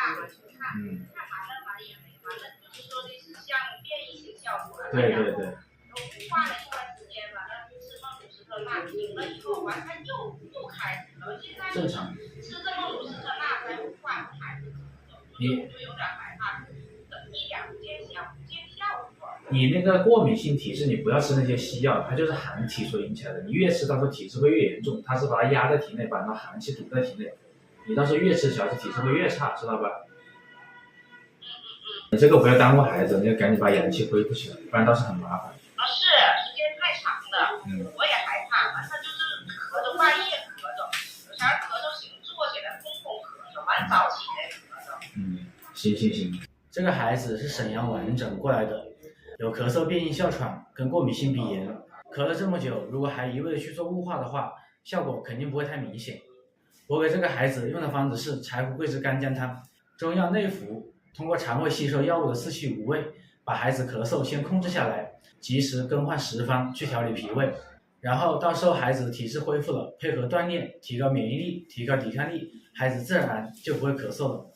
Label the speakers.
Speaker 1: 看完了嘛也没完了，就是说的是像变异性效果。
Speaker 2: 对对对。
Speaker 1: 化了一段时间吧，吃梦鲁斯特钠停了以后，完它又开始了。现在
Speaker 2: 正常。
Speaker 1: 吃这梦鲁斯特钠再换还是就有点害怕，一点不见效果。
Speaker 2: 你那个过敏性体质，你不要吃那些西药，它就是寒体所引起来的。你越吃，到时候体质会越严重，它是把它压在体内，把那寒气堵在体内。你到时候越吃小孩子体质会越差，知道吧？你这个不要耽误孩子，你要赶紧把阳气恢复起来，不然倒是很麻烦。
Speaker 1: 是时间太长了，我也害怕。完他就是咳嗽，半夜咳嗽，有啥咳嗽醒坐起来空咳嗽，完早起来咳嗽。
Speaker 2: 行，这个孩子是沈阳完整过来的，有咳嗽、变异哮喘跟过敏性鼻炎，咳了这么久，如果还一味的去做雾化的话，效果肯定不会太明显。我给这个孩子用的方子是柴胡桂枝干姜汤，中药内服，通过肠胃吸收药物的四气五味，把孩子咳嗽先控制下来，及时更换食方去调理脾胃，然后到时候孩子体质恢复了，配合锻炼，提高免疫力，提高抵抗力，孩子自然就不会咳嗽了。